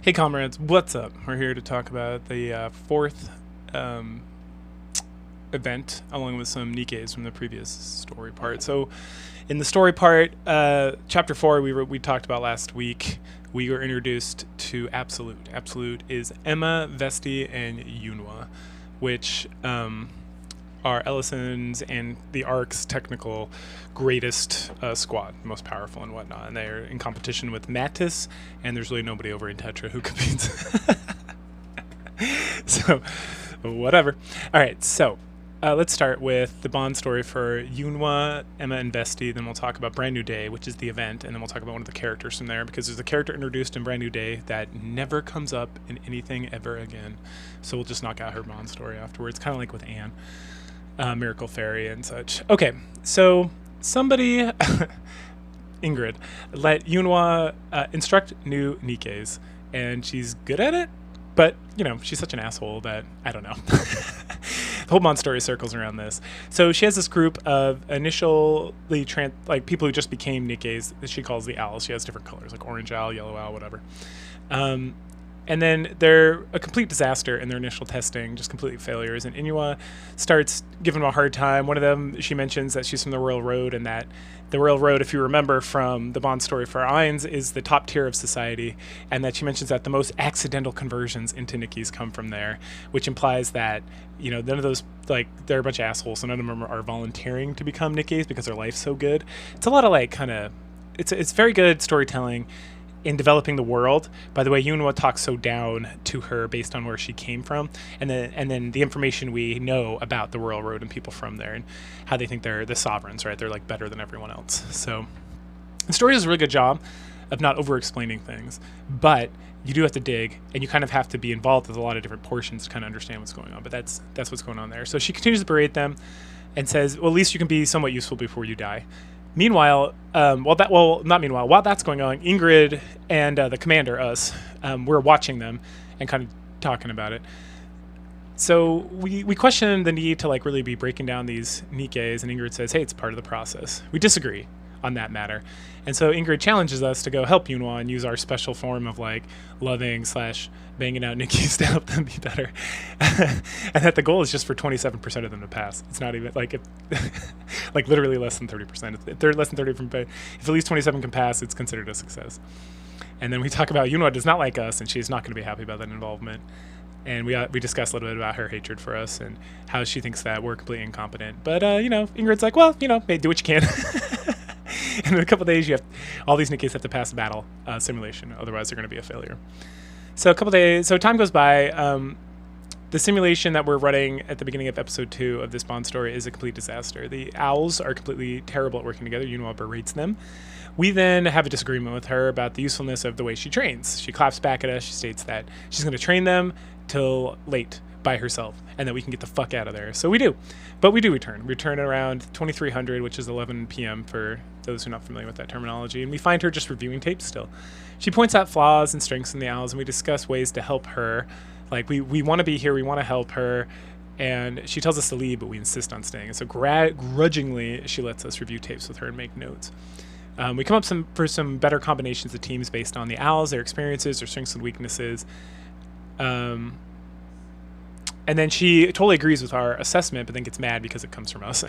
Hey comrades, what's up? We're here to talk about the fourth um, event, along with some Nikkes from the previous story part. So, in the story part, chapter 4, we talked about last week. We were introduced to Absolute. Absolute is Emma, Vesti, and Yunwa, which are Ellison's and the Ark's technical greatest squad, most powerful and whatnot. And they're in competition with Mattis, and there's really nobody over in Tetra who competes. So, whatever. All right, so let's start with the Bond story for Yunwa, Emma, and Vesti. Then we'll talk about Brand New Day, which is the event, and then we'll talk about one of the characters from there, because there's a character introduced in Brand New Day that never comes up in anything ever again. So we'll just knock out her Bond story afterwards, kind of like with Anne. Miracle Fairy and such. Okay, so somebody, Ingrid, let Yunwa instruct new Nikkes, and she's good at it, but, she's such an asshole that, I don't know. The whole Bond story circles around this. So she has this group of initially, people who just became Nikkes that she calls the owls. She has different colors, like orange owl, yellow owl, whatever. And then they're a complete disaster in their initial testing, just completely failures. And Inua starts giving them a hard time. One of them, she mentions that she's from the Royal Road, and that the Royal Road, if you remember from the Bond story for Ainz, is the top tier of society. And that she mentions that the most accidental conversions into Nikkes come from there, which implies that, none of those, they're a bunch of assholes, so none of them are volunteering to become Nikkes because their life's so good. It's a lot of it's very good storytelling in developing the world. By the way, Yunwa talks so down to her based on where she came from, and then the information we know about the Royal Road and people from there, and how they think they're the sovereigns, right? They're better than everyone else. So the story does a really good job of not over-explaining things, but you do have to dig, and you kind of have to be involved with a lot of different portions to kind of understand what's going on. But that's what's going on there. So she continues to berate them, and says, "Well, at least you can be somewhat useful before you die." Meanwhile, while that's going on, Ingrid and the commander, us, we're watching them and kind of talking about it. So we question the need to really be breaking down these Nikkes, and Ingrid says, "Hey, it's part of the process." We disagree on that matter, and so Ingrid challenges us to go help Yunwa and use our special form of loving / banging out Nikkes to help them be better, and that the goal is just for 27% of them to pass. It's not even literally less than 30%. If they're less than 30%, if at least 27 can pass, it's considered a success. And then we talk about Yunwa does not like us, and she's not going to be happy about that involvement. And we discuss a little bit about her hatred for us and how she thinks that we're completely incompetent. But Ingrid's like, well, hey, do what you can. And in a couple of days, all these Nikkes have to pass a battle simulation, otherwise they're going to be a failure. So time goes by. The simulation that we're running at the beginning of episode 2 of this Bond story is a complete disaster. The owls are completely terrible at working together. Yunwa berates them. We then have a disagreement with her about the usefulness of the way she trains. She claps back at us. She states that she's going to train them till late by herself, and that we can get the fuck out of there. So we do. But we do return. We return at around 2300, which is 11 p.m. for those who are not familiar with that terminology, and we find her just reviewing tapes still. She points out flaws and strengths in the owls, and we discuss ways to help her. We want to be here, we want to help her, and she tells us to leave, but we insist on staying. And so grudgingly, she lets us review tapes with her and make notes. We come up for some better combinations of teams based on the owls, their experiences, their strengths and weaknesses. And then she totally agrees with our assessment, but then gets mad because it comes from us.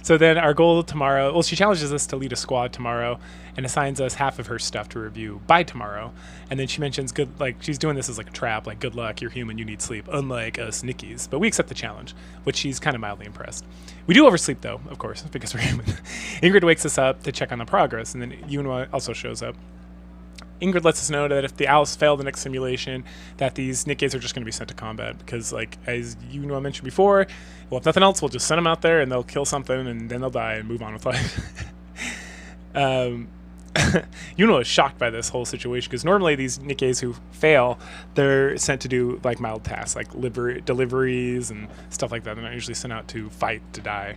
So then our goal tomorrow, she challenges us to lead a squad tomorrow and assigns us half of her stuff to review by tomorrow. And then she mentions she's doing this as a trap, good luck, you're human, you need sleep, unlike us Nikkes. But we accept the challenge, which she's kind of mildly impressed. We do oversleep though, of course, because we're human. Ingrid wakes us up to check on the progress, and then Yunwa also shows up. Ingrid lets us know that if the owls fail the next simulation, that these Nikkes are just going to be sent to combat, because, as you mentioned before, well, if nothing else, we'll just send them out there and they'll kill something and then they'll die and move on with life. Yuno is shocked by this whole situation, because normally these Nikkes who fail, they're sent to do mild tasks, deliveries and stuff like that. They're not usually sent out to fight to die.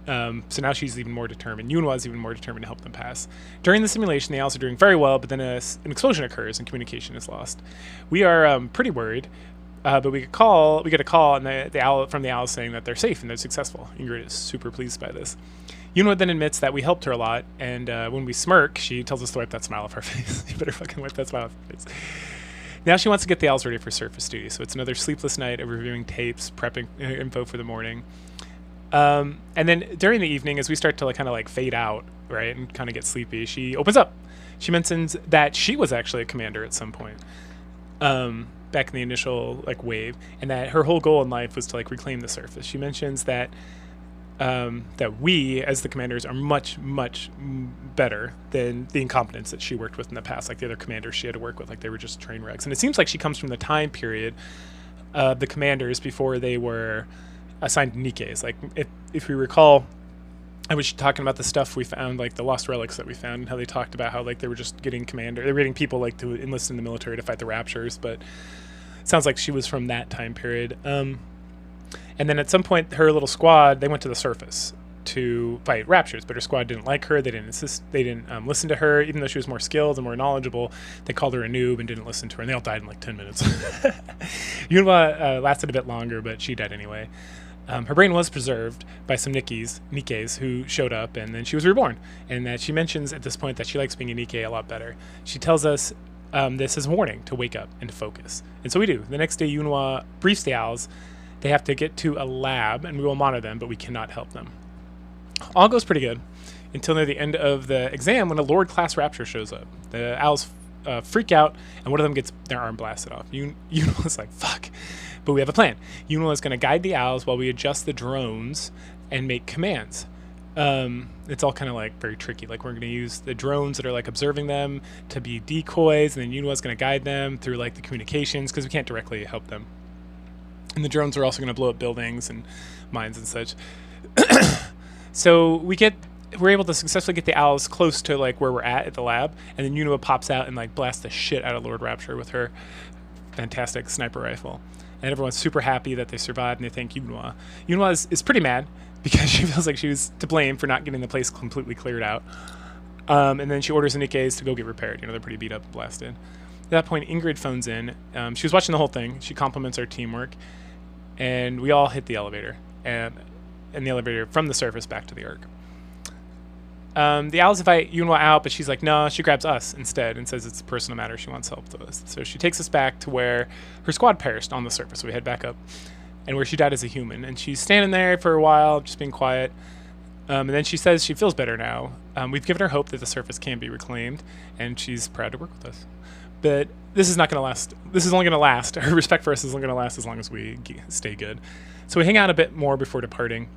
So now she's even more determined. Yunwa is even more determined to help them pass. During the simulation, the owls are doing very well, but then an explosion occurs and communication is lost. We are pretty worried, But we get a call, and the owl from the owl saying that they're safe and they're successful. Ingrid is super pleased by this. Yunwa then admits that we helped her a lot, and when we smirk, she tells us to wipe that smile off our face. You better fucking wipe that smile off your face. Now she wants to get the owls ready for surface duty, so it's another sleepless night of reviewing tapes, prepping info for the morning. And then during the evening, as we start to kind of fade out, right, and kind of get sleepy, she opens up. She mentions that she was actually a commander at some point, back in the initial wave, and that her whole goal in life was to reclaim the surface. She mentions that that we, as the commanders, are much, much better than the incompetents that she worked with in the past, like the other commanders she had to work with, they were just train wrecks. And it seems like she comes from the time period of the commanders before they were assigned Nikkes. If we recall, I was talking about the stuff we found, the lost relics that we found, and how they talked about how they were just getting they were getting people to enlist in the military to fight the Raptures. But it sounds like she was from that time period. And then at some point, her little squad, they went to the surface to fight Raptures, but her squad didn't like her. They didn't listen to her, even though she was more skilled and more knowledgeable. They called her a noob and didn't listen to her, and they all died in 10 minutes. Yunwa lasted a bit longer, but she died anyway. Her brain was preserved by some Nikkes who showed up, and then she was reborn. And that she mentions at this point that she likes being a Nikke a lot better. She tells us this as a warning to wake up and to focus. And so we do. The next day, Yunwa briefs the owls. They have to get to a lab, and we will monitor them, but we cannot help them. All goes pretty good until near the end of the exam when a Lord-class Rapture shows up. The owls freak out, and one of them gets their arm blasted off. Yunwa's like, fuck. But we have a plan. Yunwa is going to guide the owls while we adjust the drones and make commands. It's all kind of very tricky. We're going to use the drones that are observing them to be decoys, and then Yunwa's going to guide them through the communications, because we can't directly help them. And the drones are also going to blow up buildings and mines and such. So we're able to successfully get the owls close to where we're at the lab, and then Yunwa pops out and blasts the shit out of Lord Rapture with her fantastic sniper rifle. And everyone's super happy that they survived, and they thank Yunwa. Yunwa is pretty mad because she feels like she was to blame for not getting the place completely cleared out. And then she orders the Nikkes to go get repaired. They're pretty beat up and blasted. At that point, Ingrid phones in. She was watching the whole thing. She compliments our teamwork. And we all hit the elevator, and the elevator from the surface back to the Ark. The owls invite Yunwa out, but she's like, no, she grabs us instead and says it's a personal matter. She wants help with us. So she takes us back to where her squad perished on the surface. So we head back up, and where she died as a human. And she's standing there for a while, just being quiet. And then she says she feels better now. We've given her hope that the surface can be reclaimed, and she's proud to work with us. But this is not going to last. This is only going to last. Her respect for us is only going to last as long as we stay good. So we hang out a bit more before departing.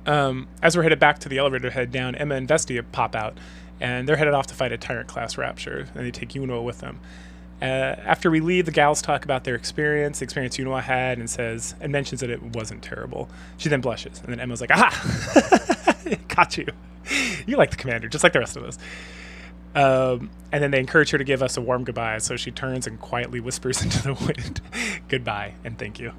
As we're headed back to the elevator to head down, Emma and Vesti pop out, and they're headed off to fight a Tyrant-class Rapture, and they take Yunwa with them. After we leave, the gals talk about their experience, the experience Yunwa had, and mentions that it wasn't terrible. She then blushes, and then Emma's like, aha! Got you. You like the commander, just like the rest of us. And then they encourage her to give us a warm goodbye, so she turns and quietly whispers into the wind, goodbye and thank you.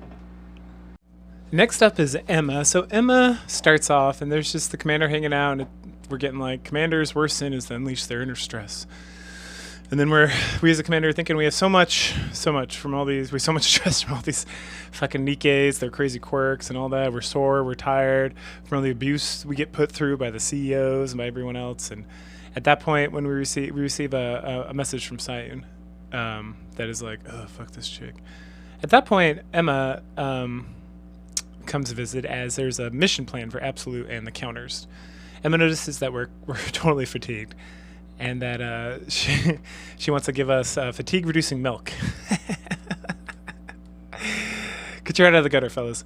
Next up is Emma. So Emma starts off, and there's just the commander hanging out, and we're getting commander's worst sin is to unleash their inner stress. And then we as a commander are thinking we have so much from all these, we have so much stress from all these fucking Nikkes, their crazy quirks and all that. We're sore, we're tired from all the abuse we get put through by the CEOs and by everyone else. And at that point, when we receive a message from Sayun that is like, oh, fuck this chick. At that point, Emma comes to visit, as there's a mission plan for Absolute and the counters. Emma notices that we're totally fatigued, and that she wants to give us fatigue-reducing milk. Get your head out of the gutter, fellas.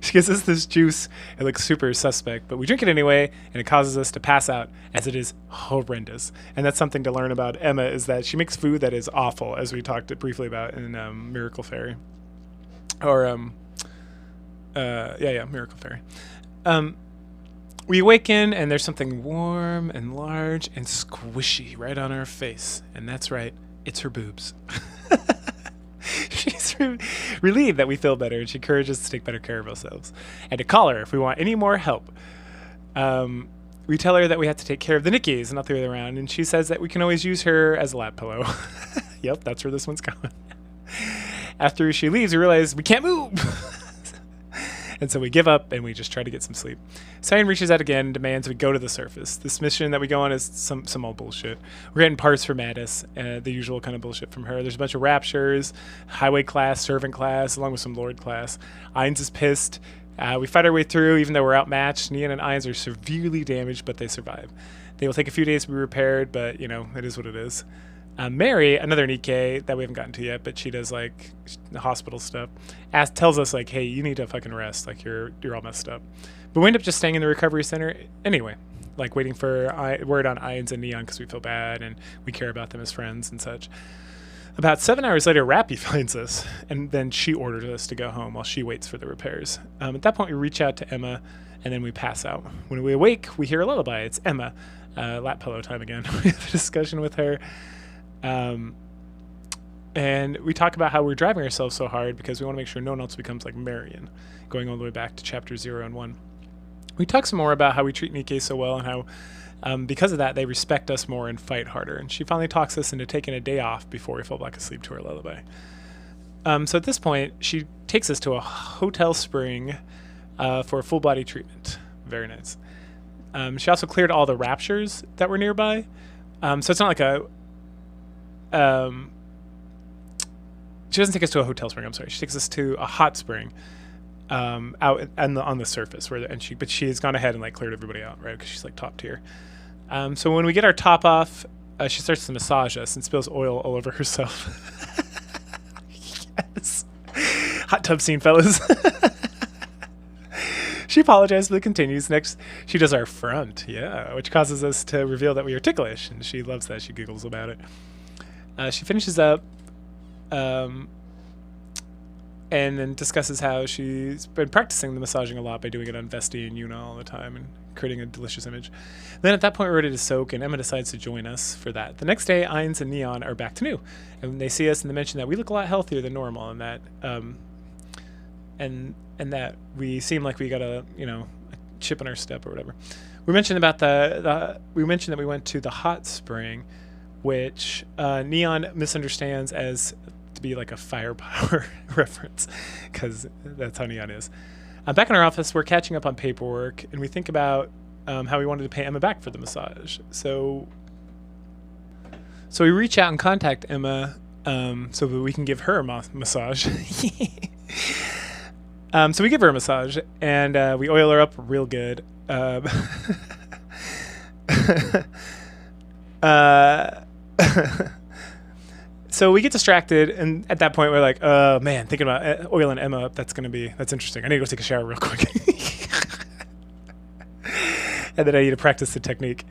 She gives us this juice. It looks super suspect, but we drink it anyway, and it causes us to pass out, as it is horrendous. And that's something to learn about Emma, is that she makes food that is awful, as we talked briefly about in Miracle Fairy. Or, Miracle Fairy. We awaken, and there's something warm and large and squishy right on our face. And that's right, it's her boobs. She's relieved that we feel better, and she encourages us to take better care of ourselves and to call her if we want any more help. We we tell her that we have to take care of the Nikkes and not the other way around, and she says that we can always use her as a lap pillow. Yep, that's where this one's going. After she leaves, we realize we can't move. And so we give up and we just try to get some sleep. Cyan reaches out again and demands we go to the surface. This mission that we go on is some old bullshit. We're getting parts for Mattis, the usual kind of bullshit from her. There's a bunch of raptures, highway class, servant class, along with some lord class. Ainz is pissed. We fight our way through, even though we're outmatched. Nian and Ainz are severely damaged, but they survive. They will take a few days to be repaired, but, you know, it is what it is. Mary, another Nikke that we haven't gotten to yet, but she does like hospital stuff, tells us like, hey, you need to fucking rest, like you're all messed up. But we end up just staying in the recovery center anyway, like waiting for word on Ainz and Neon because we feel bad and we care about them as friends and such. About 7 hours later, Rappy finds us, and then she orders us to go home while she waits for the repairs. At that point, we reach out to Emma, and then we pass out. When we awake, we hear a lullaby. It's Emma. Lap pillow time again. We have a discussion with her. And we talk about how we're driving ourselves so hard because we want to make sure no one else becomes like Marion, going all the way back to chapter 0 and 1. We talk some more about how we treat Nikke so well and how, because of that, they respect us more and fight harder. And she finally talks us into taking a day off before we fall back asleep to our lullaby. So at this point, she takes us to a hotel spring for a full body treatment. Very nice. She also cleared all the raptures that were nearby. So it's not like a... she doesn't take us to a hotel spring. I'm sorry. She takes us to a hot spring out on the surface, but she has gone ahead and like cleared everybody out, right? Because she's like top tier. So when we get our top off, she starts to massage us and spills oil all over herself. Yes, hot tub scene, fellas. She apologizes, but continues. Next, she does our front, which causes us to reveal that we are ticklish, and she loves that. She giggles about it. She finishes up and then discusses how she's been practicing the massaging a lot by doing it on Vesti and Yuna all the time and creating a delicious image. Then at that point, we're ready to soak, and Emma decides to join us for that. The next day, Ainz and Neon are back to new, and they see us and they mention that we look a lot healthier than normal, and that and that we seem like we got a chip in our step or whatever. We mentioned about we mentioned that we went to the hot spring, which Neon misunderstands as to be like a firepower reference, because that's how Neon is. Back in our office, we're catching up on paperwork, and we think about how we wanted to pay Emma back for the massage. So we reach out and contact Emma so that we can give her a massage. So we give her a massage, and we oil her up real good. So we get distracted, and at that point we're like, man, thinking about oiling Emma up, that's interesting. I need to go take a shower real quick. And then I need to practice the technique.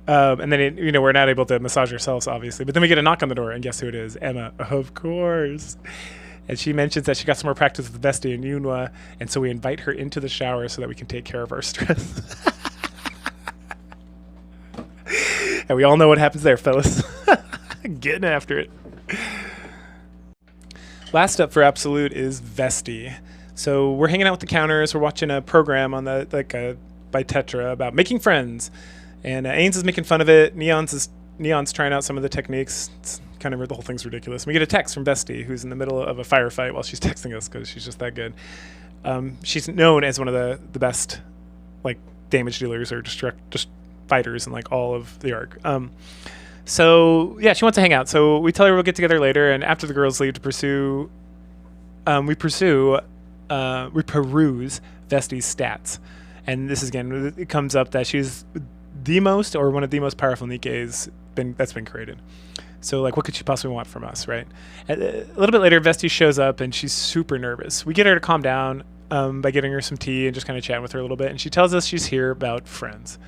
And then, we're not able to massage ourselves, obviously. But then we get a knock on the door, and guess who it is? Emma, of course. And she mentions that she got some more practice with Vesti and Yunwa, and so we invite her into the shower so that we can take care of our stress. And we all know what happens there, fellas. Getting after it. Last up for Absolute is Vesti. So we're hanging out with the counters. We're watching a program on by Tetra about making friends. And Ainz is making fun of it. Neon's trying out some of the techniques. It's kind of, the whole thing's ridiculous. And we get a text from Vesti, who's in the middle of a firefight while she's texting us because she's just that good. She's known as one of the best damage dealers or just fighters in all of the arc. So yeah, she wants to hang out. So we tell her we'll get together later, and after the girls leave to pursue, we peruse Vesti's stats. And this is, again, it comes up that she's the most, or one of the most powerful Nikkes that's been created. So what could she possibly want from us, right? A little bit later, Vesti shows up, and she's super nervous. We get her to calm down by getting her some tea and just kind of chatting with her a little bit. And she tells us she's here about friends.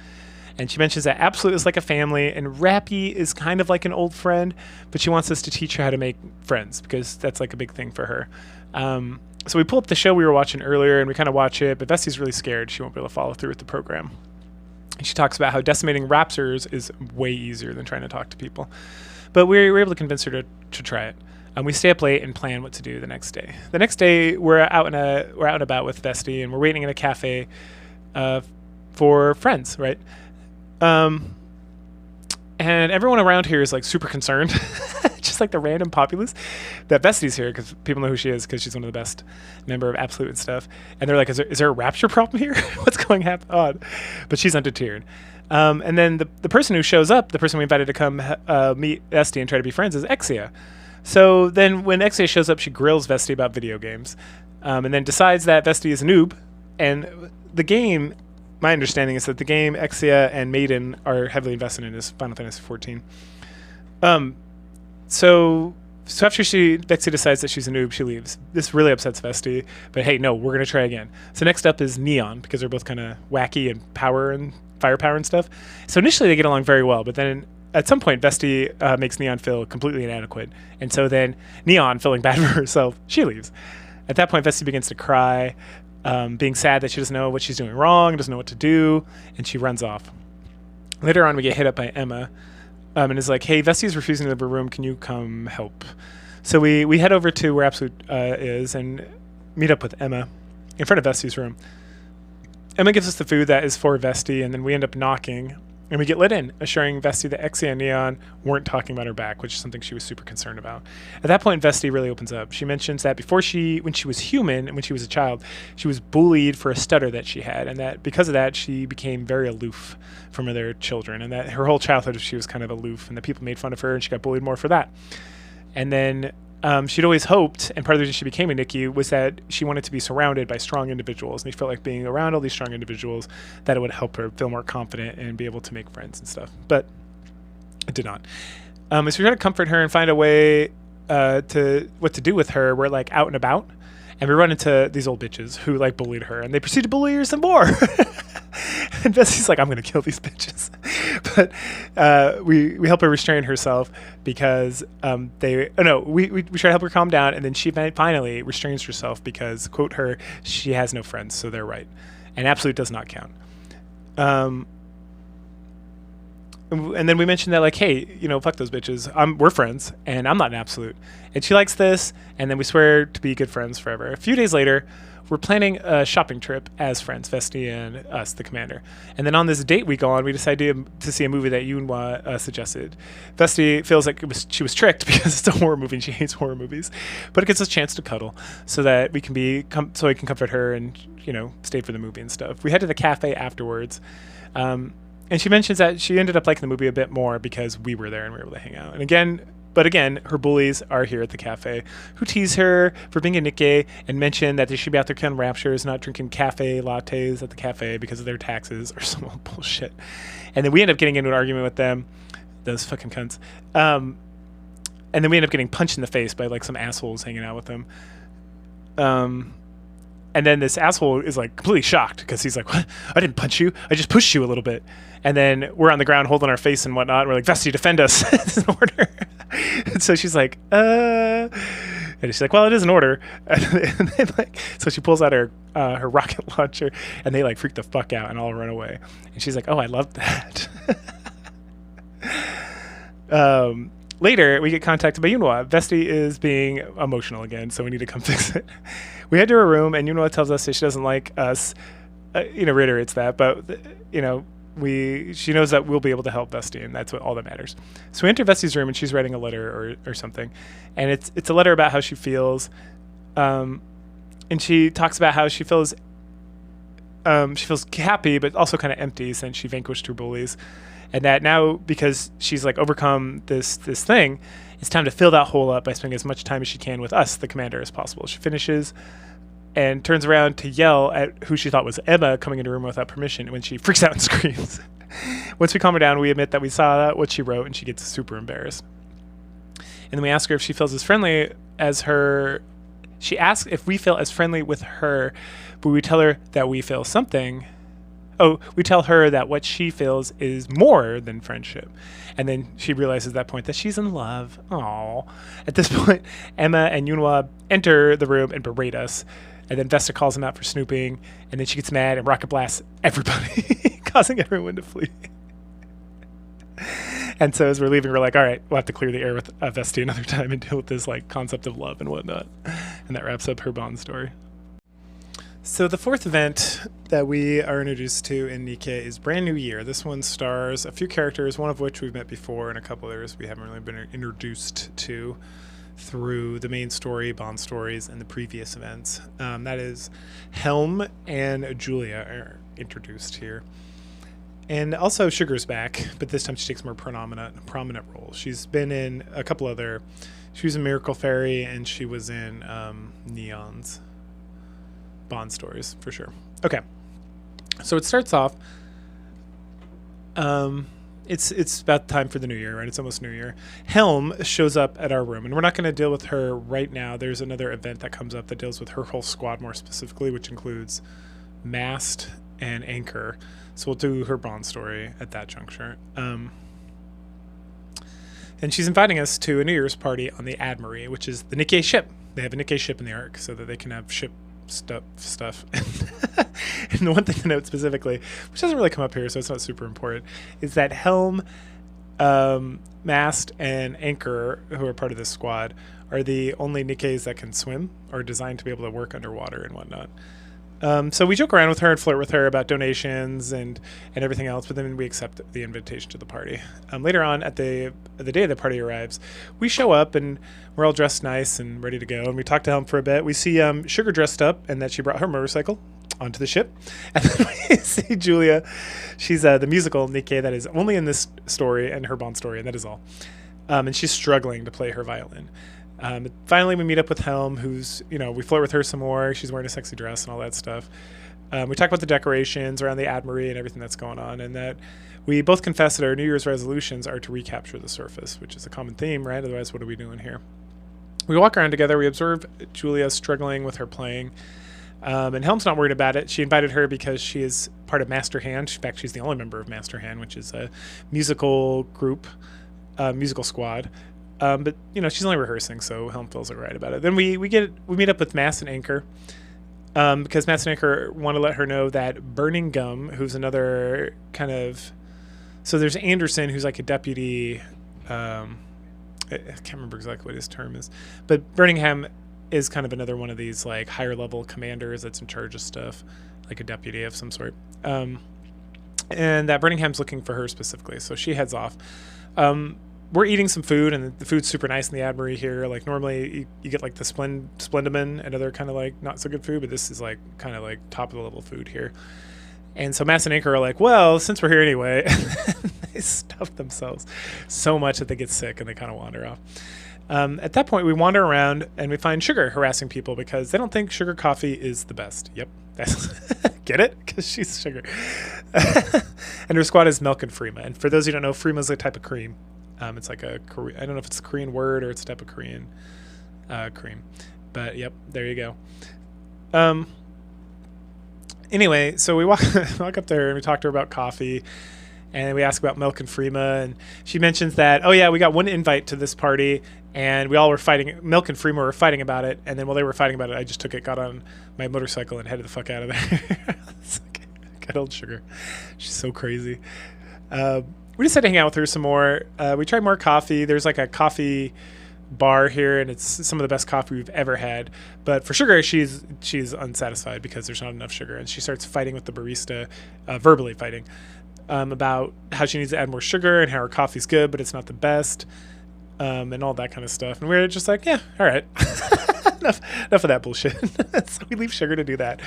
And she mentions that Absolute is like a family, and Rappy is kind of like an old friend, but she wants us to teach her how to make friends because that's a big thing for her. So we pull up the show we were watching earlier, and we kind of watch it, but Vesti's really scared. She won't be able to follow through with the program. And she talks about how decimating raptors is way easier than trying to talk to people. But we were able to convince her to try it. We stay up late and plan what to do the next day. The next day, we're out and about with Vesti, and we're waiting in a cafe for friends, right? Um, and everyone around here is like super concerned, just like the random populace, that Vesti's here because people know who she is because she's one of the best member of Absolute and stuff. And they're like, is there a rapture problem here? What's going on? But she's undeterred. And then the person who shows up, the person we invited to come meet Vesti and try to be friends, is Exia. So then when Exia shows up, she grills Vesti about video games, and then decides that Vesti is a noob. And the game, my understanding is that the game Exia and Maiden are heavily invested in is Final Fantasy XIV. So after Vesti decides that she's a noob, she leaves. This really upsets Vesti, but hey, no, we're gonna try again. So next up is Neon, because they're both kind of wacky and firepower and stuff. So initially they get along very well, but then at some point Vesti makes Neon feel completely inadequate, and so then Neon, feeling bad for herself, she leaves. At that point Vesti begins to cry, being sad that she doesn't know what she's doing wrong, doesn't know what to do, and she runs off. Later on we get hit up by Emma, and is like, hey, Vesti's refusing to leave her room, can you come help? So we head over to where Absolute is and meet up with Emma in front of Vesti's room. Emma gives us the food that is for Vesti, and then we end up knocking, and we get let in, assuring Vesti that Exia and Neon weren't talking about her back, which is something she was super concerned about. At that point, Vesti really opens up. She mentions that when she was human and when she was a child, she was bullied for a stutter that she had, and that because of that, she became very aloof from other children, and that her whole childhood she was kind of aloof, and that people made fun of her, and she got bullied more for that. And then she'd always hoped, and part of the reason she became a Nikke was that she wanted to be surrounded by strong individuals, and she felt like being around all these strong individuals, that it would help her feel more confident and be able to make friends and stuff. But it did not. So we try to comfort her and find a way to what to do with her. We're like out and about, and we run into these old bitches who like bullied her, and they proceed to bully her some more. And Vesti's like, I'm gonna kill these bitches. But we help her restrain herself because we try to help her calm down, and then she finally restrains herself because, quote her, she has no friends, so they're right. And Absolute does not count. And then we mentioned that, like, hey, fuck those bitches. We're friends, and I'm not an Absolute. And she likes this, and then we swear to be good friends forever. A few days later, we're planning a shopping trip as friends, Vesti and us, the commander. And then on this date we go on, we decide to see a movie that Yunhua suggested. Vesti feels like she was tricked because it's a horror movie and she hates horror movies. But it gives us a chance to cuddle so that we can so I can comfort her and, stay for the movie and stuff. We head to the cafe afterwards. And she mentions that she ended up liking the movie a bit more because we were there and we were able to hang out. But again, her bullies are here at the cafe who tease her for being a Nikke and mention that they should be out there killing raptures, not drinking cafe lattes at the cafe because of their taxes or some old bullshit. And then we end up getting into an argument with them, those fucking cunts. And then we end up getting punched in the face by like some assholes hanging out with them. And then this asshole is like completely shocked because he's like, what? I didn't punch you. I just pushed you a little bit. And then we're on the ground holding our face and whatnot. And we're like, Vesti, defend us. It's an order. And so she's like, And she's like, well, it is an order. And then, so she pulls out her rocket launcher and they like freak the fuck out and all run away. And she's like, oh, I love that. Later, we get contacted by Yunhua. Vesti is being emotional again, so we need to come fix it. We head to her room, and Yunhua tells us that she doesn't like us. Reiterates that, but she knows that we'll be able to help Vesti, and that's all that matters. So we enter Vesti's room, and she's writing a letter or something, and it's a letter about how she feels, and she talks about how she feels happy, but also kind of empty since she vanquished her bullies. And that now, because she's like overcome this thing, it's time to fill that hole up by spending as much time as she can with us, the commander, as possible. She finishes and turns around to yell at who she thought was Emma coming into her room without permission when she freaks out and screams. Once we calm her down, we admit that we saw what she wrote, and she gets super embarrassed. And then we ask her if she feels as friendly as her. She asks if we feel as friendly with her, but we tell her that we feel something. We tell her that what she feels is more than friendship. And then she realizes at that point that she's in love. Aww. At this point, Emma and Yunhua enter the room and berate us. And then Vesta calls them out for snooping. And then she gets mad and rocket blasts everybody, causing everyone to flee. And so as we're leaving, we're like, all right, we'll have to clear the air with Vesti another time and deal with this like concept of love and whatnot. And that wraps up her Bond story. So the fourth event that we are introduced to in Nikke is Brand New Year. This one stars a few characters, one of which we've met before, and a couple others we haven't really been introduced to through the main story, Bond stories, and the previous events. That is Helm and Julia are introduced here. And also Sugar's back, but this time she takes more prominent roles. She's been in a couple other... She was in Miracle Fairy, and she was in Neon's Bond stories, for sure. Okay. So it starts off... It's about time for the new year, right? It's almost New Year. Helm shows up at our room, and we're not going to deal with her right now. There's another event that comes up that deals with her whole squad more specifically, which includes Mast and Anchor. So we'll do her Bond story at that juncture. And she's inviting us to a New Year's party on the Admiry, which is the Nikke ship. They have a Nikke ship in the Ark so that they can have ship stuff. And the one thing to note specifically, which doesn't really come up here, so it's not super important, is that Helm, Mast, and Anchor, who are part of this squad, are the only Nikkes that can swim or designed to be able to work underwater and whatnot. So we joke around with her and flirt with her about donations and everything else, but then we accept the invitation to the party. Later on, at the day the party arrives, we show up and we're all dressed nice and ready to go. And we talk to Helm for a bit. We see Sugar dressed up and that she brought her motorcycle onto the ship. And then we see Julia. She's the musical Nikke that is only in this story and her Bond story, and that is all. And she's struggling to play her violin. Finally, we meet up with Helm, who's, we flirt with her some more. She's wearing a sexy dress and all that stuff. We talk about the decorations around the Admiry and everything that's going on, and that we both confess that our New Year's resolutions are to recapture the surface, which is a common theme, right? Otherwise, what are we doing here? We walk around together. We observe Julia struggling with her playing, and Helm's not worried about it. She invited her because she is part of Master Hand. In fact, she's the only member of Master Hand, which is a musical group, musical squad. But she's only rehearsing, so Helm feels right about it. Then we meet up with Mast and Anchor, because Mast and Anchor want to let her know that Burning Gum, who's another kind of, so there's Anderson, who's like a deputy. I can't remember exactly what his term is, but Birmingham is kind of another one of these like higher level commanders that's in charge of stuff, like a deputy of some sort. And that Birmingham's looking for her specifically, so she heads off. We're eating some food, and the food's super nice in the Admiry here. Like normally you get like the Splendiman and other kind of like not so good food, but this is like kind of like top of the level food here. And so Mast and Anchor are like, well, since we're here anyway, they stuff themselves so much that they get sick and they kind of wander off. At that point, we wander around and we find Sugar harassing people because they don't think sugar coffee is the best. Yep. Get it? Because she's Sugar. And her squad is Milk and Freema. And for those who don't know, Freema is a type of cream. It's like I don't know if it's a Korean word or it's a type of Korean cream. But yep, there you go. Anyway, so we walk up there and we talk to her about coffee, and we ask about Milk and Freema, and she mentions that, oh yeah, we got one invite to this party, and we all were fighting. Milk and Freema were fighting about it, and then while they were fighting about it, I just took it, got on my motorcycle, and headed the fuck out of there. Good old Sugar. She's so crazy. We just had to hang out with her some more. We tried more coffee. There's like a coffee bar here, and it's some of the best coffee we've ever had. But for Sugar, she's unsatisfied because there's not enough sugar, and she starts fighting with the barista, verbally fighting, about how she needs to add more sugar and how her coffee's good, but it's not the best, and all that kind of stuff. And we're just like, yeah, all right. enough of that bullshit. So we leave Sugar to do that.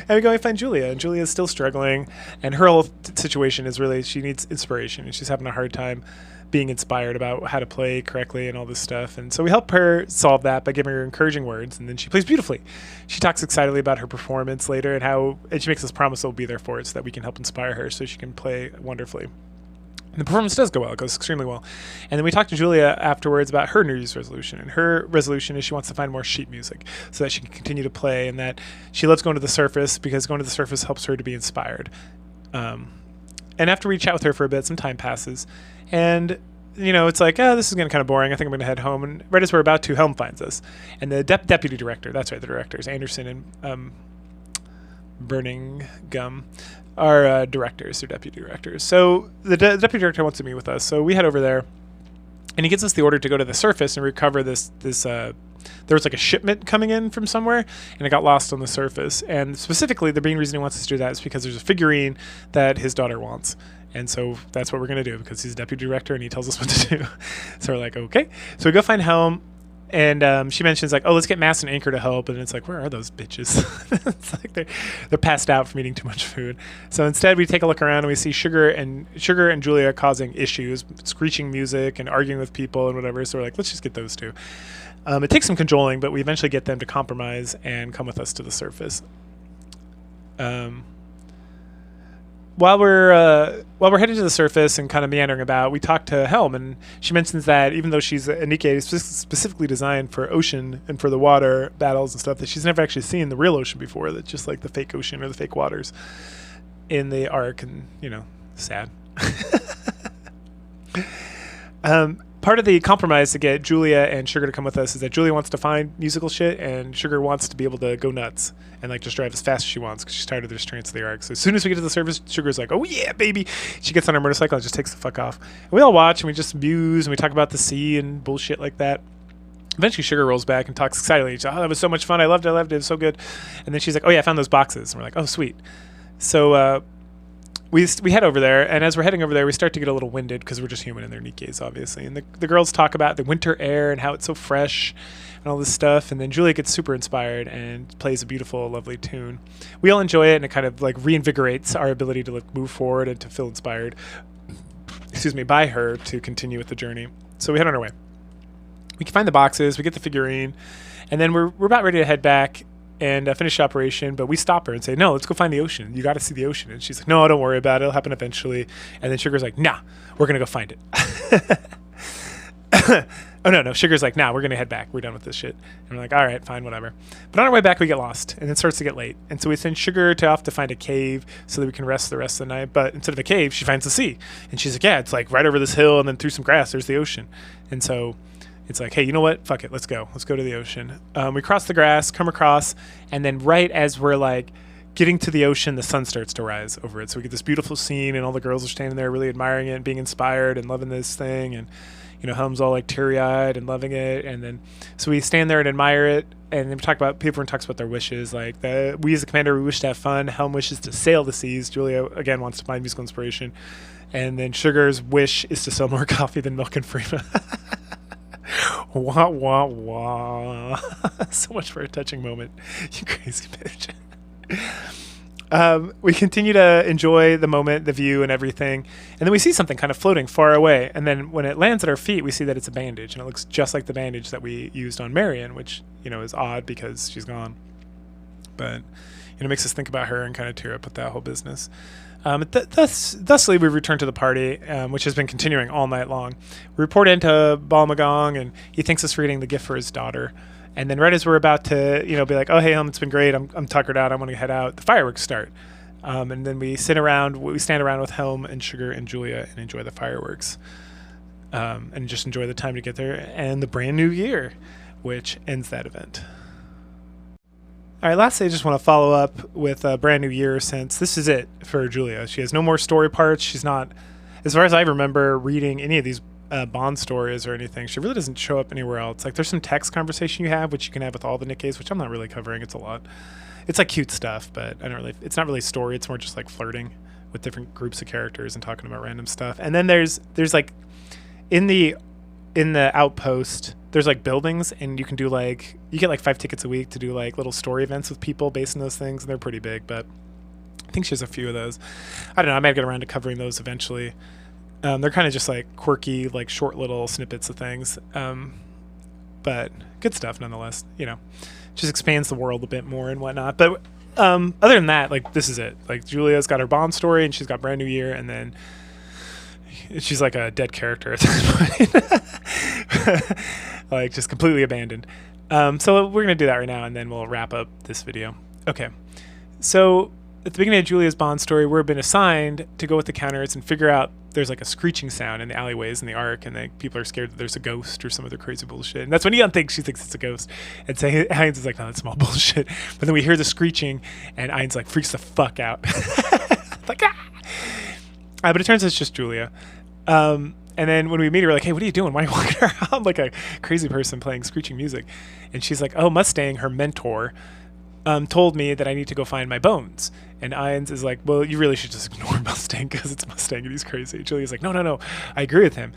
And we go and find Julia, and Julia's still struggling, and her whole situation is really she needs inspiration, and she's having a hard time being inspired about how to play correctly and all this stuff. And so we help her solve that by giving her encouraging words, and then she plays beautifully. She talks excitedly about her performance later and she makes us promise we'll be there for it so that we can help inspire her so she can play wonderfully. And the performance does go well. It goes extremely well. And then we talked to Julia afterwards about her New Year's resolution. And her resolution is she wants to find more sheet music so that she can continue to play, and that she loves going to the surface because going to the surface helps her to be inspired. And after we chat with her for a bit, some time passes. And, it's like, oh, this is getting kind of boring. I think I'm going to head home. And right as we're about to, Helm finds us. And the deputy director, that's right, the directors, Anderson and Burning Gum, are directors or deputy directors. So the deputy director wants to meet with us. So we head over there, and he gives us the order to go to the surface and recover this there was like a shipment coming in from somewhere, and it got lost on the surface. And specifically, the main reason he wants us to do that is because there's a figurine that his daughter wants. And so that's what we're going to do, because he's deputy director and he tells us what to do. So we're like, okay. So we go find Helm, and she mentions like, oh, let's get Mass and Anchor to help. And it's like, where are those bitches? It's like they're passed out from eating too much food. So instead we take a look around and we see Sugar and Julia causing issues, screeching music and arguing with people and whatever. So we're like, let's just get those two. It takes some cajoling, but we eventually get them to compromise and come with us to the surface. While we're headed to the surface and kind of meandering about, we talk to Helm, and she mentions that even though she's a Nikke specifically designed for ocean and for the water battles and stuff, that she's never actually seen the real ocean before. That's just like the fake ocean or the fake waters in the arc, and sad. Part of the compromise to get Julia and Sugar to come with us is that Julia wants to find musical shit, and Sugar wants to be able to go nuts and like just drive as fast as she wants because she's tired of the restraints of the arc. So as soon as we get to the surface, Sugar's like, "Oh yeah, baby!" She gets on her motorcycle and just takes the fuck off. And we all watch and we just muse and we talk about the sea and bullshit like that. Eventually, Sugar rolls back and talks excitedly. She's like, "Oh, that was so much fun! I loved it! It was so good!" And then she's like, "Oh yeah, I found those boxes." And we're like, "Oh sweet." So we head over there, and as we're heading over there, we start to get a little winded because we're just human and they're Nikkes, obviously. And the girls talk about the winter air and how it's so fresh and all this stuff. And then Julia gets super inspired and plays a beautiful, lovely tune. We all enjoy it, and it kind of like reinvigorates our ability to like move forward and to feel inspired, by her to continue with the journey. So we head on our way. We can find the boxes, we get the figurine, and then we're about ready to head back and finish the operation, but we stop her and say, "No, let's go find the ocean. You got to see the ocean." And she's like, "No, don't worry about it. It'll happen eventually." And then Sugar's like, "Nah, we're going to go find it." Oh, no. Sugar's like, "Nah, we're going to head back. We're done with this shit." And we're like, all right, fine, whatever. But on our way back, we get lost, and it starts to get late. And so we send Sugar off to find a cave so that we can rest the rest of the night. But instead of a cave, she finds the sea. And she's like, "Yeah, it's like right over this hill, and then through some grass, there's the ocean." And so it's like, hey, you know what? Fuck it. Let's go. Let's go to the ocean. We cross the grass, come across, and then right as we're like getting to the ocean, the sun starts to rise over it. So we get this beautiful scene, and all the girls are standing there really admiring it and being inspired and loving this thing. And, Helm's all like teary-eyed and loving it. And then, so we stand there and admire it. And then everyone talks about their wishes. Like, we as the commander, we wish to have fun. Helm wishes to sail the seas. Julia, again, wants to find musical inspiration. And then Sugar's wish is to sell more coffee than milk and Freema. Wah, wah, wah. So much for a touching moment. You crazy bitch. We continue to enjoy the moment, the view, and everything. And then we see something kind of floating far away. And then when it lands at our feet, we see that it's a bandage. And it looks just like the bandage that we used on Marion, which, is odd because she's gone. But, it makes us think about her and kind of tear up with that whole business. Thusly, we return to the party, which has been continuing all night long. We report into Balmagong, and he thanks us for getting the gift for his daughter. And then right as we're about to, be like, "Oh, hey, Helm, it's been great. I'm tuckered out. I want to head out." The fireworks start. And then we stand around with Helm and Sugar and Julia and enjoy the fireworks. And just enjoy the time to get there and the brand new year, which ends that event. All right, lastly, I just want to follow up with a brand new year, since this is it for Julia. She has no more story parts. She's not, as far as I remember, reading any of these Bond stories or anything. She really doesn't show up anywhere else. Like, there's some text conversation you have, which you can have with all the Nikkes, which I'm not really covering. It's a lot. It's like cute stuff, but it's not really story. It's more just like flirting with different groups of characters and talking about random stuff. And then there's like in the outpost, there's like buildings, and you get like 5 tickets a week to do like little story events with people based on those things, and they're pretty big, but I think she has a few of those. I don't know, I might get around to covering those eventually. They're kind of just like quirky, like short little snippets of things, but good stuff nonetheless. Just expands the world a bit more and whatnot. But other than that, like, this is it. Like, Julia's got her Bond story, and she's got Brand New Year, and then she's like a dead character at this point. Like, just completely abandoned. So we're going to do that right now, and then we'll wrap up this video. Okay. So at the beginning of Julia's Bond story, we've been assigned to go with the counters and figure out there's like a screeching sound in the alleyways in the arc, and people are scared that there's a ghost or some other crazy bullshit. And that's when Eon thinks it's a ghost. And so Heinz is like, "No, that's small bullshit." But then we hear the screeching, and Heinz like freaks the fuck out. Like, ah! But it turns out it's just Julia. And then when we meet her, we're like, hey, what are you doing? Why are you walking around like a crazy person playing screeching music? And she's like, oh, Mustang, her mentor, told me that I need to go find my bones. And Ians is like, well, you really should just ignore Mustang because it's Mustang and he's crazy. Julia's like, no, I agree with him.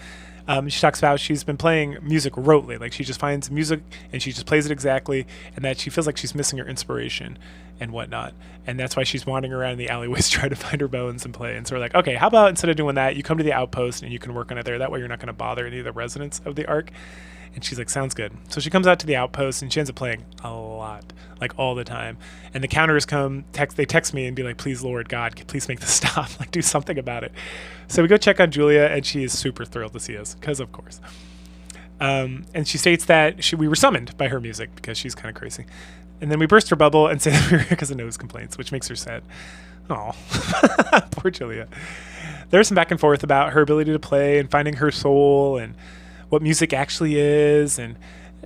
She talks about she's been playing music rotely. Like she just finds music and she just plays it exactly, and that she feels like she's missing her inspiration and whatnot. And that's why she's wandering around in the alleyways trying to find her bones and play. And so we're like, okay, how about instead of doing that, you come to the outpost and you can work on it there. That way you're not going to bother any of the residents of the Ark. And she's like, sounds good. So she comes out to the outpost and she ends up playing a lot, like all the time. And the counters come, they text me and be like, please, Lord God, please make this stop. Like, do something about it. So we go check on Julia and she is super thrilled to see us, because of course. And she states that we were summoned by her music because she's kind of crazy. And then we burst her bubble and say that we were here because of nose complaints, which makes her sad. Oh, poor Julia. There's some back and forth about her ability to play and finding her soul and what music actually is, and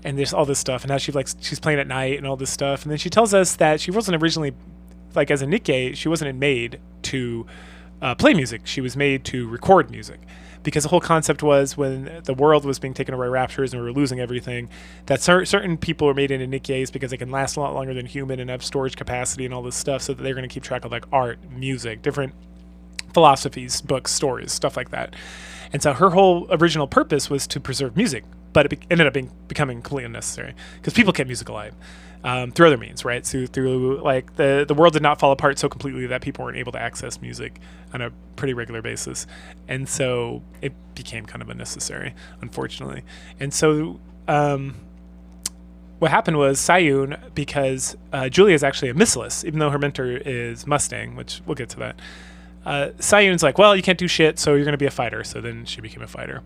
there's all this stuff, and how she's playing at night and all this stuff. And then she tells us that she wasn't originally, like as a Nikke, she wasn't made to play music. She was made to record music, because the whole concept was when the world was being taken over by raptors and we were losing everything, that certain people were made into Nikkes because they can last a lot longer than human and have storage capacity and all this stuff, so that they're going to keep track of like art, music, different philosophies, books, stories, stuff like that. And so her whole original purpose was to preserve music, but it ended up becoming completely unnecessary because people kept music alive through other means, right? So through like the world did not fall apart so completely that people weren't able to access music on a pretty regular basis. And so it became kind of unnecessary, unfortunately. And so what happened was Sayun, because Julia is actually a missilist, even though her mentor is Mustang, which we'll get to that. Sayun's like, well, you can't do shit, so you're going to be a fighter. So then she became a fighter.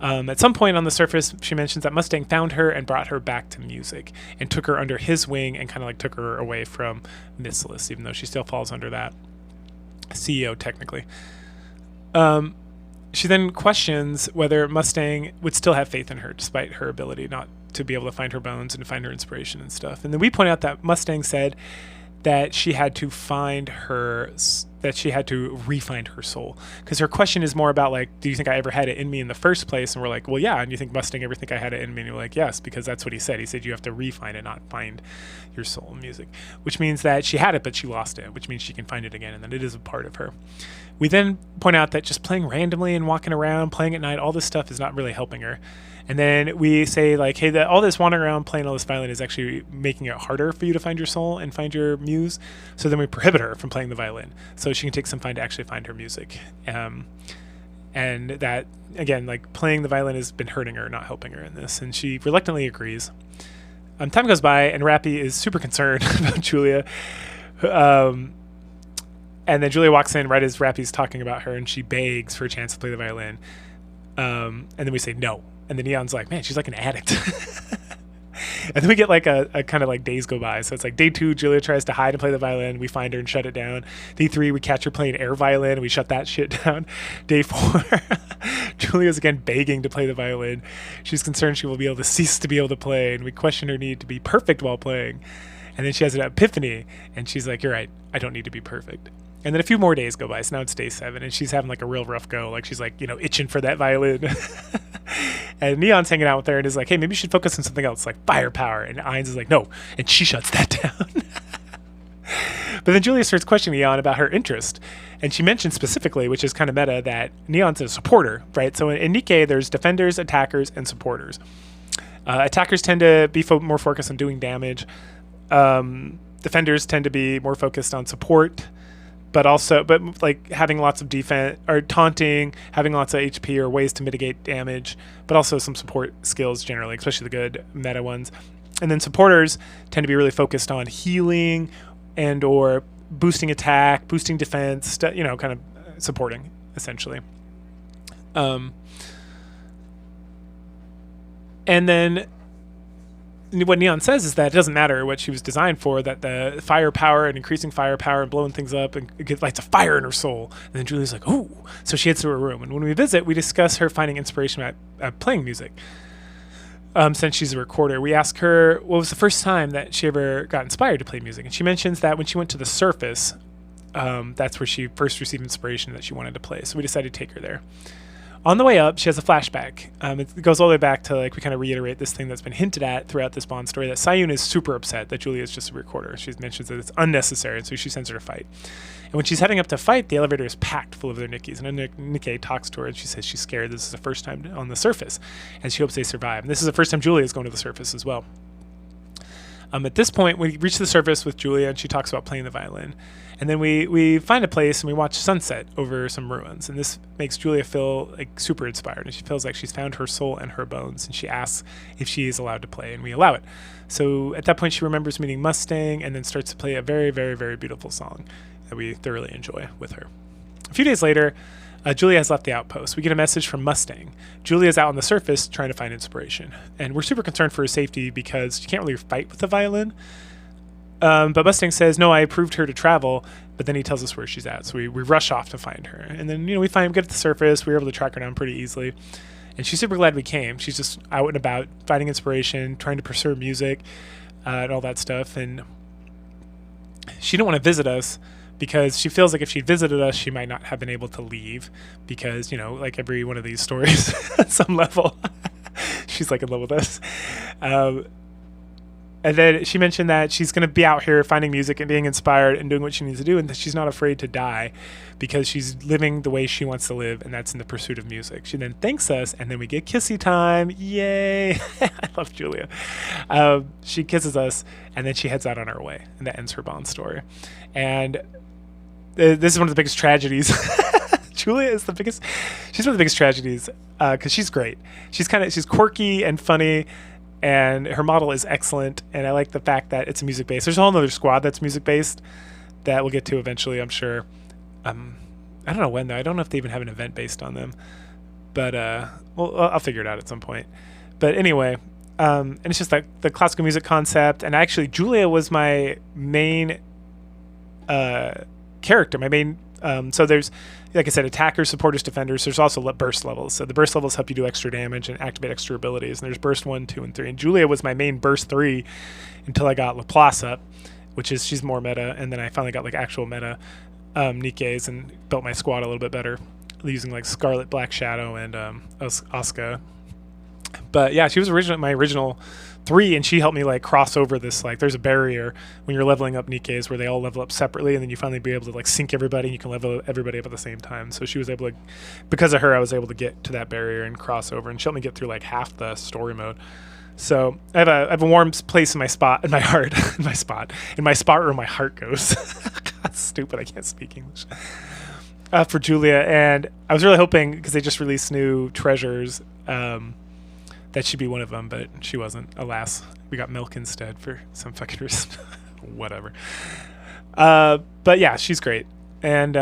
At some point on the surface, she mentions that Mustang found her and brought her back to music and took her under his wing and kind of like took her away from Missilus, even though she still falls under that CEO technically. She then questions whether Mustang would still have faith in her despite her ability not to be able to find her bones and to find her inspiration and stuff. And then we point out that Mustang said that she had to find her, that she had to re-find her soul. Because her question is more about like, do you think I ever had it in me in the first place? And we're like, well, yeah. And you think Mustang ever think I had it in me? And we're like, yes, because that's what he said. He said you have to re-find it, not find your soul in music. Which means that she had it, but she lost it, which means she can find it again, and that it is a part of her. We then point out that just playing randomly and walking around, playing at night, all this stuff is not really helping her. And then we say like, hey, all this wandering around playing all this violin is actually making it harder for you to find your soul and find your muse. So then we prohibit her from playing the violin so she can take some time to actually find her music. And that, again, like playing the violin has been hurting her, not helping her in this. And she reluctantly agrees. Time goes by and Rappy is super concerned about Julia. And then Julia walks in right as Rappy's talking about her, and she begs for a chance to play the violin. And then we say no. And then Neon's like, man, she's like an addict. And then we get like a kind of like days go by. So it's like day 2, Julia tries to hide and play the violin. We find her and shut it down. Day 3, we catch her playing air violin and we shut that shit down. Day 4, Julia's again begging to play the violin. She's concerned she will be able to cease to be able to play. And we question her need to be perfect while playing. And then she has an epiphany and she's like, you're right, I don't need to be perfect. And then a few more days go by. So now it's day 7 and she's having like a real rough go. Like she's like, itching for that violin. And Neon's hanging out with her and is like, hey, maybe you should focus on something else, like firepower. And Ainz is like, no. And she shuts that down. But then Julia starts questioning Neon about her interest. And she mentions specifically, which is kind of meta, that Neon's a supporter, right? So in Nikke, there's defenders, attackers, and supporters. Attackers tend to be more focused on doing damage. Defenders tend to be more focused on support. But like having lots of defense or taunting, having lots of HP or ways to mitigate damage, but also some support skills generally, especially the good meta ones. And then supporters tend to be really focused on healing and or boosting attack, boosting defense, kind of supporting essentially. And then what Neon says is that it doesn't matter what she was designed for, that the firepower and increasing firepower and blowing things up and it lights a fire in her soul. And then Julia's like, ooh. So she heads to her room. And when we visit, we discuss her finding inspiration at playing music. Since she's a recorder, we ask her what was the first time that she ever got inspired to play music. And she mentions that when she went to the surface, that's where she first received inspiration that she wanted to play. So we decided to take her there. On the way up, she has a flashback. It goes all the way back to, like, we kind of reiterate this thing that's been hinted at throughout this Bond story, that Sayun is super upset that Julia is just a recorder. She mentions that it's unnecessary, and so she sends her to fight. And when she's heading up to fight, the elevator is packed full of their Nikkes. And then Nikke talks to her, and she says she's scared. This is the first time on the surface, and she hopes they survive. And this is the first time Julia is going to the surface as well. At this point, we reach the surface with Julia, and she talks about playing the violin. And then we find a place, and we watch sunset over some ruins. And this makes Julia feel like super inspired, and she feels like she's found her soul and her bones. And she asks if she is allowed to play, and we allow it. So at that point, she remembers meeting Mustang, and then starts to play a very, very, very beautiful song that we thoroughly enjoy with her. A few days later, Julia has left the outpost. We get a message from Mustang. Julia's out on the surface trying to find inspiration. And we're super concerned for her safety because she can't really fight with the violin. But Mustang says, no, I approved her to travel, but then he tells us where she's at. So we rush off to find her. And then, we get to the surface. We were able to track her down pretty easily. And she's super glad we came. She's just out and about, finding inspiration, trying to pursue music, and all that stuff. And she didn't want to visit us, because she feels like if she visited us, she might not have been able to leave because, like every one of these stories at some level, she's like in love with us. And then she mentioned that she's going to be out here finding music and being inspired and doing what she needs to do, and that she's not afraid to die because she's living the way she wants to live, and that's in the pursuit of music. She then thanks us, and then we get kissy time. Yay! I love Julia. She kisses us, and then she heads out on her way, and that ends her Bond story. And this is one of the biggest tragedies. Julia is she's one of the biggest tragedies because she's great. She's quirky and funny, and her model is excellent. And I like the fact that it's music based. There's a whole other squad that's music based that we'll get to eventually, I'm sure. I don't know when though. I don't know if they even have an event based on them, but I'll figure it out at some point. But anyway, and it's just like the classical music concept. And actually, Julia was my main character, my main. So there's, like I said, attackers, supporters, defenders. There's also burst levels. So the burst levels help you do extra damage and activate extra abilities. And there's burst 1, 2, and 3. And Julia was my main burst 3 until I got Laplace up, which is she's more meta. And then I finally got like actual meta Nikkes and built my squad a little bit better using like Scarlet, Black Shadow, and Asuka. But yeah, she was my original 3, and she helped me like cross over this, like there's a barrier when you're leveling up Nikkes where they all level up separately, and then you finally be able to like sync everybody, and you can level everybody up at the same time. So she was able to, because of her, I was able to get to that barrier and cross over, and she helped me get through like half the story mode. So I have a warm place in my spot, in my heart, in my spot where my heart goes. God, stupid, I can't speak English. For Julia, and I was really hoping, because they just released new treasures, that she'd be one of them, but she wasn't. Alas, we got Milk instead for some fucking reason. Whatever. But yeah, she's great. And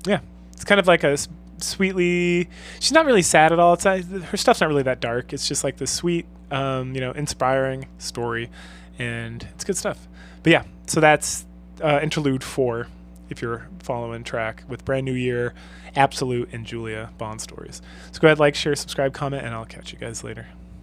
yeah, it's kind of like a sweetly. She's not really sad at all. Her stuff's not really that dark. It's just like the sweet, inspiring story, and it's good stuff. But yeah, so that's interlude 4. If you're following track with Brand New Year, Absolute, and Julia Bond stories. So go ahead, like, share, subscribe, comment, and I'll catch you guys later.